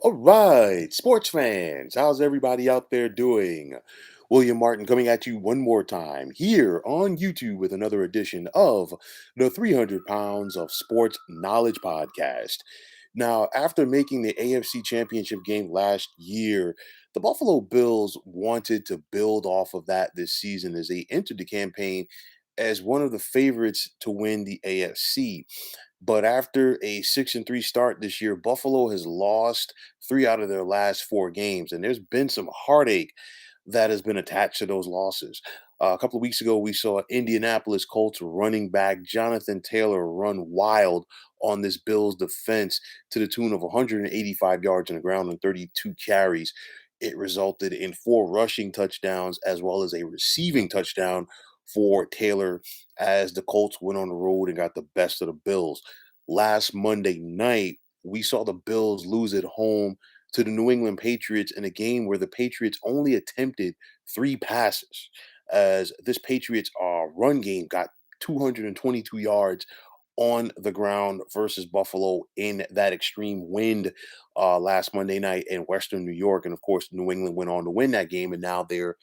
All right, sports fans, how's everybody out there doing? William Martin coming at you one more time here on YouTube with another edition of the 300 Pounds of Sports Knowledge Podcast. Now, after making the AFC Championship game last year, the Buffalo Bills wanted to build off of that this season as they entered the campaign as one of the favorites to win the AFC. But after a 6-3 start this year, Buffalo has lost three out of their last four games, and there's been some heartache that has been attached to those losses. A couple of weeks ago, we saw Indianapolis Colts running back Jonathan Taylor run wild on this Bills defense to the tune of 185 yards on the ground and 32 carries. It resulted in four rushing touchdowns as well as a receiving touchdown for Taylor as the Colts went on the road and got the best of the Bills. Last Monday night, we saw the Bills lose at home to the New England Patriots in a game where the Patriots only attempted three passes, as this Patriots run game got 222 yards on the ground versus Buffalo in that extreme wind last Monday night in Western New York. And of course, New England went on to win that game, and now they're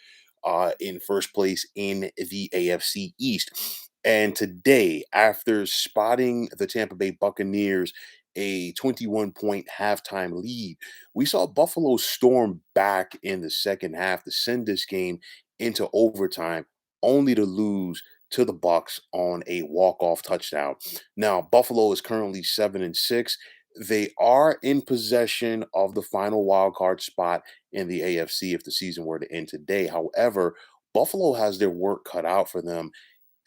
in first place in the AFC East. And today, after spotting the Tampa Bay Buccaneers a 21-point halftime lead, we saw Buffalo storm back in the second half to send this game into overtime, only to lose to the Bucks on a walk-off touchdown. Now, Buffalo is currently 7-6. They are in possession of the final wild card spot in the AFC if the season were to end today. However, Buffalo has their work cut out for them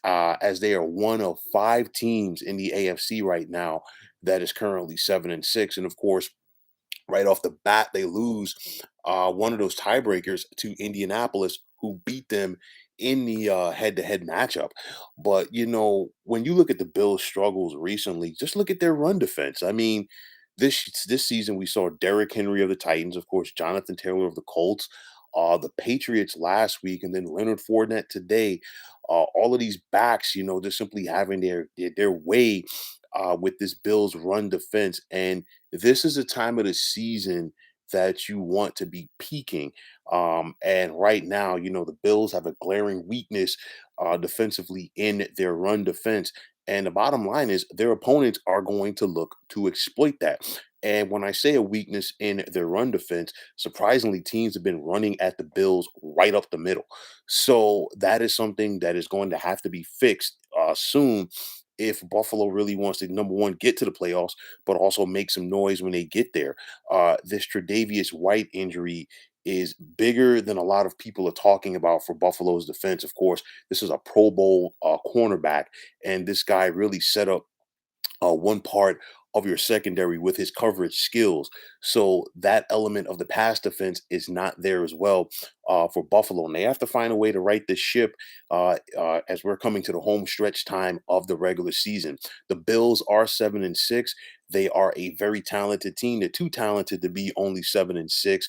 as they are one of five teams in the AFC right now that is currently 7-6. And of course, right off the bat, they lose one of those tiebreakers to Indianapolis, who beat them in the head-to-head matchup. But when you look at the Bills' struggles recently, just look at their run defense. I mean, this season we saw Derrick Henry of the Titans, of course, Jonathan Taylor of the Colts, the Patriots last week, and then Leonard Fournette today. All of these backs, just simply having their way with this Bills run defense, and this is a time of the season that you want to be peaking. And right now, the Bills have a glaring weakness defensively in their run defense. And the bottom line is their opponents are going to look to exploit that. And when I say a weakness in their run defense, surprisingly, teams have been running at the Bills right up the middle. So that is something that is going to have to be fixed soon if Buffalo really wants to, number one, get to the playoffs, but also make some noise when they get there. This Tre'Davious White injury is bigger than a lot of people are talking about for Buffalo's defense. Of course, this is a Pro Bowl cornerback, and this guy really set up one part of your secondary with his coverage skills. So that element of the pass defense is not there as well for Buffalo. And they have to find a way to right this ship as we're coming to the home stretch time of the regular season. The Bills are 7-6. They are a very talented team. They're too talented to be only 7-6.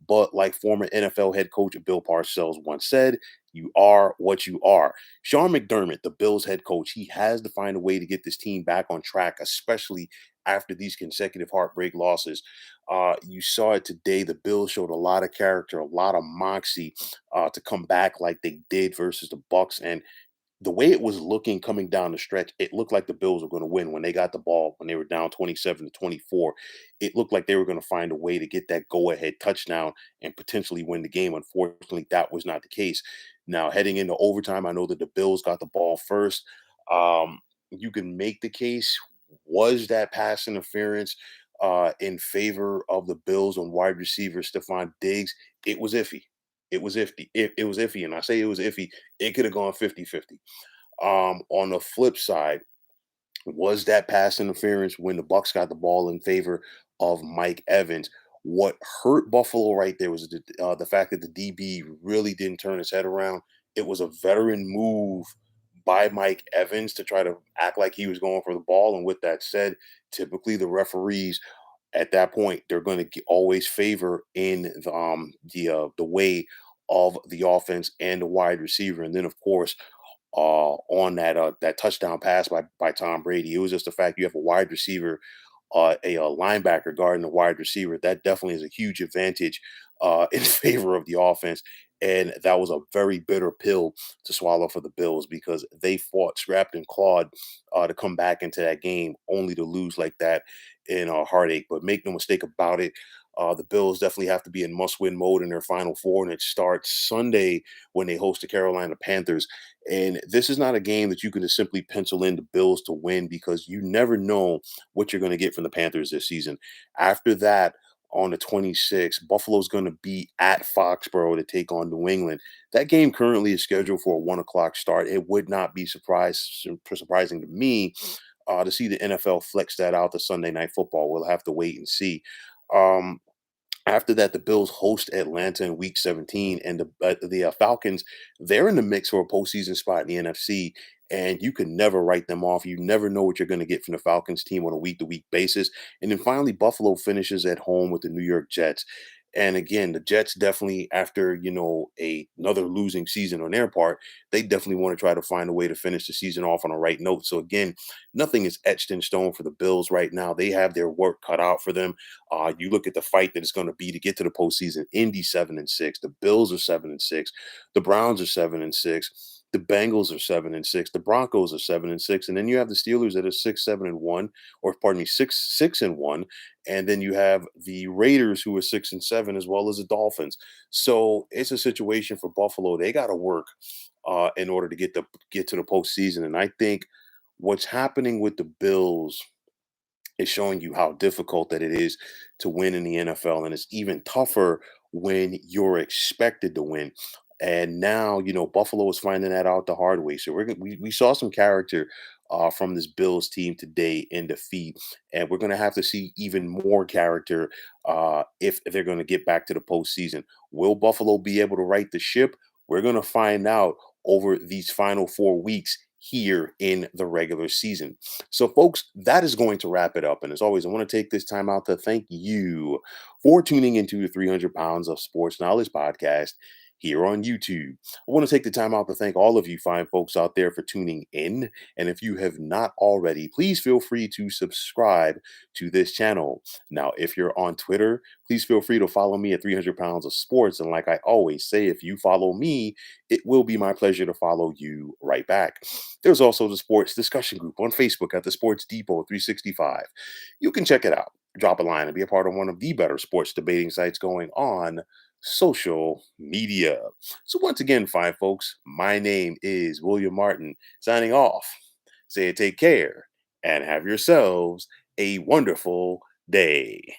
But like former NFL head coach Bill Parcells once said, you are what you are. Sean McDermott, the Bills head coach, he has to find a way to get this team back on track, especially after these consecutive heartbreak losses. You saw it today. The Bills showed a lot of character, a lot of moxie to come back like they did versus the Bucks. And the way it was looking coming down the stretch, it looked like the Bills were going to win when they got the ball, when they were down 27-24. It looked like they were going to find a way to get that go ahead touchdown and potentially win the game. Unfortunately, that was not the case. Now, heading into overtime, I know that the Bills got the ball first. You can make the case, was that pass interference in favor of the Bills on wide receiver Stephon Diggs? It was iffy. It was iffy. It was iffy. And I say it was iffy, it could have gone 50-50. On the flip side, was that pass interference when the Bucks got the ball in favor of Mike Evans? What hurt Buffalo right there was the fact that the DB really didn't turn his head around. It was a veteran move by Mike Evans to try to act like he was going for the ball. And with that said, typically the referees at that point they're going to always favor in the way of the offense and the wide receiver. And then of course on that touchdown pass by Tom Brady. It was just the fact you have a wide receiver a linebacker guarding a wide receiver, that definitely is a huge advantage in favor of the offense. And that was a very bitter pill to swallow for the Bills because they fought, scrapped, and clawed to come back into that game, only to lose like that in a heartache. But make no mistake about it, the Bills definitely have to be in must-win mode in their Final Four, and it starts Sunday when they host the Carolina Panthers. And this is not a game that you can just simply pencil in the Bills to win because you never know what you're going to get from the Panthers this season. After that, on the 26th, Buffalo's going to be at Foxborough to take on New England. That game currently is scheduled for a 1 o'clock start. It would not be surprising to me to see the NFL flex that out to Sunday Night Football. We'll have to wait and see. Um, After that, the Bills host Atlanta in Week 17, and the Falcons, they're in the mix for a postseason spot in the NFC, and you can never write them off. You never know what you're going to get from the Falcons team on a week-to-week basis. And then finally, Buffalo finishes at home with the New York Jets. And again, the Jets definitely, after another losing season on their part, they definitely want to try to find a way to finish the season off on a right note. So again, nothing is etched in stone for the Bills right now. They have their work cut out for them. You look at the fight that it's going to be to get to the postseason. Indy 7-6, the Bills are 7-6, the Browns are 7-6. The Bengals are 7-6. The Broncos are 7-6, and then you have the Steelers that are 6-7-1, or pardon me, 6-6-1, and then you have the Raiders who are 6-7, as well as the Dolphins. So it's a situation for Buffalo. They got to work in order to get to the postseason, and I think what's happening with the Bills is showing you how difficult that it is to win in the NFL, and it's even tougher when you're expected to win. And now, Buffalo is finding that out the hard way. So we saw some character from this Bills team today in defeat, and we're going to have to see even more character if they're going to get back to the postseason. Will Buffalo be able to right the ship? We're going to find out over these final 4 weeks here in the regular season. So, folks, that is going to wrap it up. And as always, I want to take this time out to thank you for tuning into the 300 Pounds of Sports Knowledge podcast here on YouTube. I want to take the time out to thank all of you fine folks out there for tuning in. And if you have not already, please feel free to subscribe to this channel. Now, if you're on Twitter, please feel free to follow me at 300 Pounds of Sports. And like I always say, if you follow me, it will be my pleasure to follow you right back. There's also the sports discussion group on Facebook at the Sports Depot 365. You can check it out, drop a line, and be a part of one of the better sports debating sites going on social media. So, once again, fine folks, my name is William Martin, signing off. Say take care and have yourselves a wonderful day.